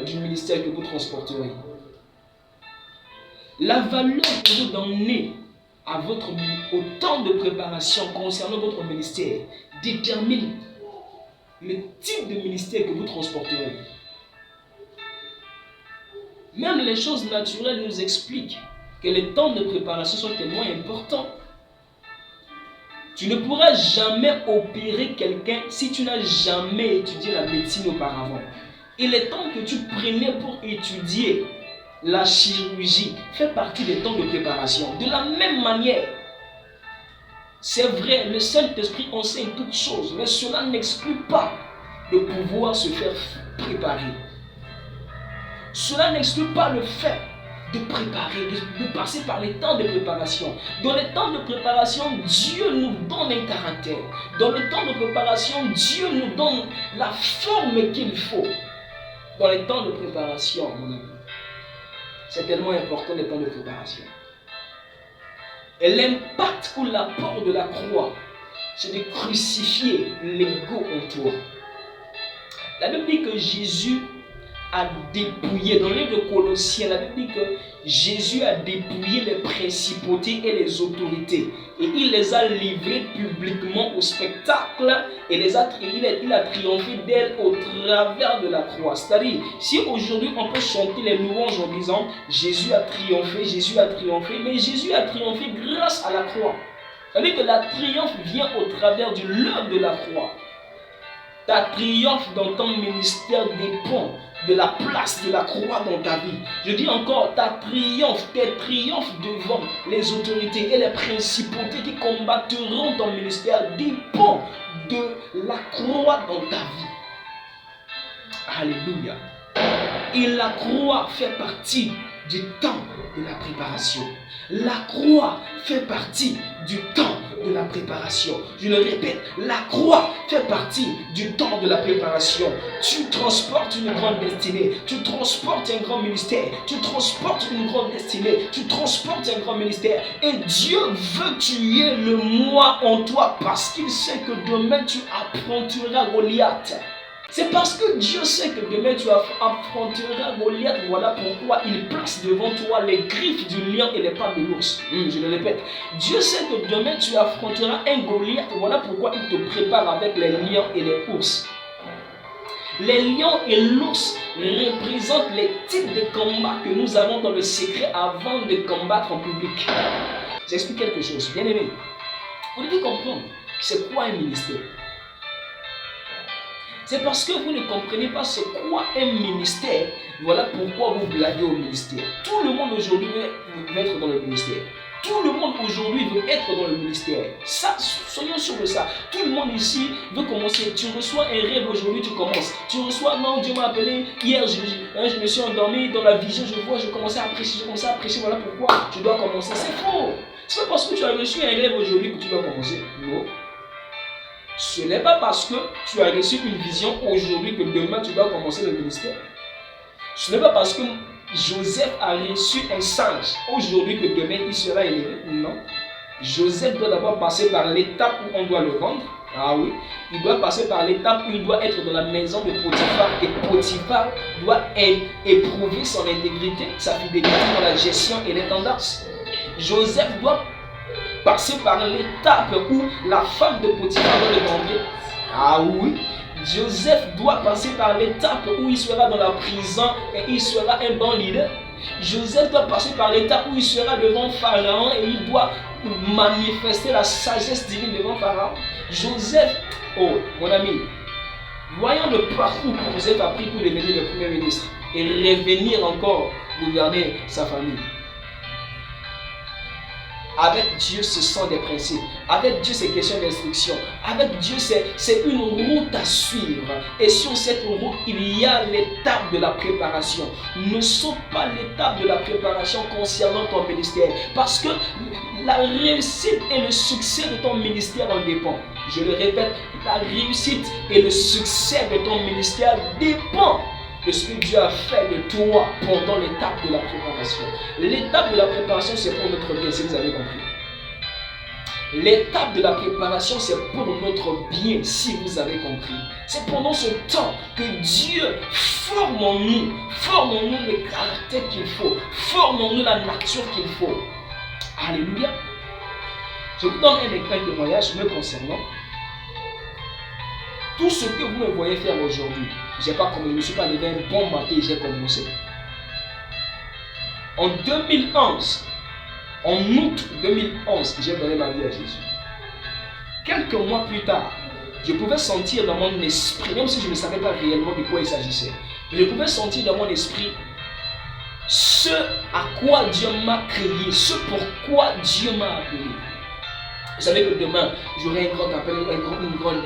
du ministère que vous transporterez. La valeur que vous donnez au temps de préparation concernant votre ministère détermine le type de ministère que vous transporterez. Même les choses naturelles nous expliquent que les temps de préparation sont tellement importants. Tu ne pourras jamais opérer quelqu'un si tu n'as jamais étudié la médecine auparavant. Et les temps que tu prenais pour étudier la chirurgie fait partie des temps de préparation. De la même manière, c'est vrai, le Saint-Esprit enseigne toutes choses, mais cela n'exclut pas de pouvoir se faire préparer. Cela n'exclut pas le fait de préparer, de passer par les temps de préparation. Dans les temps de préparation, Dieu nous donne un caractère. Dans le temps de préparation, Dieu nous donne la forme qu'il faut. Dans les temps de préparation, mon ami, c'est tellement important les temps de préparation. Et l'impact ou l'apport de la croix, c'est de crucifier l'ego en toi. La Bible dit que Jésus a dépouillé, dans le livre de Colossiens, la Bible dit que Jésus a dépouillé les principautés et les autorités et il les a livrées publiquement au spectacle et il a triomphé d'elles au travers de la croix. C'est-à-dire, si aujourd'hui on peut chanter les louanges en disant Jésus a triomphé, mais Jésus a triomphé grâce à la croix. C'est-à-dire que la triomphe vient au travers de l'œuvre de la croix. Ta triomphe dans ton ministère dépend de la place de la croix dans ta vie. Je dis encore, tes triomphes devant les autorités et les principautés qui combattront ton ministère dépend de la croix dans ta vie. Alléluia. Et la croix fait partie du temps de la préparation. La croix fait partie du temps de la préparation. Je le répète, la croix fait partie du temps de la préparation. Tu transportes une grande destinée, tu transportes un grand ministère, tu transportes une grande destinée, tu transportes un grand ministère. Et Dieu veut que tu aies le moi en toi parce qu'il sait que demain tu affronteras Goliath. C'est parce que Dieu sait que demain tu affronteras Goliath. Voilà pourquoi il place devant toi les griffes du lion et les pattes de l'ours. Je le répète. Dieu sait que demain tu affronteras un Goliath. Voilà pourquoi il te prépare avec les lions et les ours. Les lions et l'ours représentent les types de combats que nous avons dans le secret avant de combattre en public. J'explique quelque chose. Bien aimé, vous devez comprendre c'est quoi un ministère. C'est parce que vous ne comprenez pas c'est quoi un ministère. Voilà pourquoi vous blaguez au ministère. Tout le monde aujourd'hui veut être dans le ministère. Tout le monde aujourd'hui veut être dans le ministère. Ça, soyons sûrs de ça. Tout le monde ici veut commencer. Tu reçois un rêve aujourd'hui, tu commences. Tu reçois, non, Dieu m'a appelé. Hier, je me suis endormi dans la vision. Je commençais à prêcher. Voilà pourquoi je dois commencer. C'est faux. C'est pas parce que tu as reçu un rêve aujourd'hui que tu dois commencer. Non. Ce n'est pas parce que tu as reçu une vision aujourd'hui que demain tu dois commencer le ministère. Ce n'est pas parce que Joseph a reçu un singe aujourd'hui que demain il sera élevé. Non. Joseph doit d'abord passer par l'étape où on doit le vendre. Ah oui. Il doit passer par l'étape où il doit être dans la maison de Potiphar. Et Potiphar doit éprouver son intégrité, sa fidélité dans la gestion et les tendances. Joseph doit passer par l'étape où la femme de Potiphar doit le vendre. Ah oui. Joseph doit passer par l'étape où il sera dans la prison et il sera un bon leader. Joseph doit passer par l'étape où il sera devant Pharaon et il doit manifester la sagesse divine devant Pharaon. Joseph, oh mon ami, voyons le parcours que Joseph a pris pour devenir le premier ministre et revenir encore gouverner sa famille. Avec Dieu, ce sont des principes. Avec Dieu, c'est question d'instruction. Avec Dieu, c'est une route à suivre. Et sur cette route, il y a l'étape de la préparation. Ne saute pas l'étape de la préparation concernant ton ministère. Parce que la réussite et le succès de ton ministère en dépendent. Je le répète, la réussite et le succès de ton ministère dépendent de ce que Dieu a fait de toi pendant l'étape de la préparation. L'étape de la préparation, c'est pour notre bien, si vous avez compris. L'étape de la préparation, c'est pour notre bien, si vous avez compris. C'est pendant ce temps que Dieu forme en nous le caractère qu'il faut, forme en nous la nature qu'il faut. Alléluia. Je vous donne un témoignage me concernant. Tout ce que vous me voyez faire aujourd'hui, je ne me suis pas levé un bon matin et j'ai commencé. En 2011, en août 2011, j'ai donné ma vie à Jésus. Quelques mois plus tard, je pouvais sentir dans mon esprit, même si je ne savais pas réellement de quoi il s'agissait, mais je pouvais sentir dans mon esprit ce à quoi Dieu m'a créé, ce pourquoi Dieu m'a appelé. Vous savez que demain, j'aurai un grand appel, une grande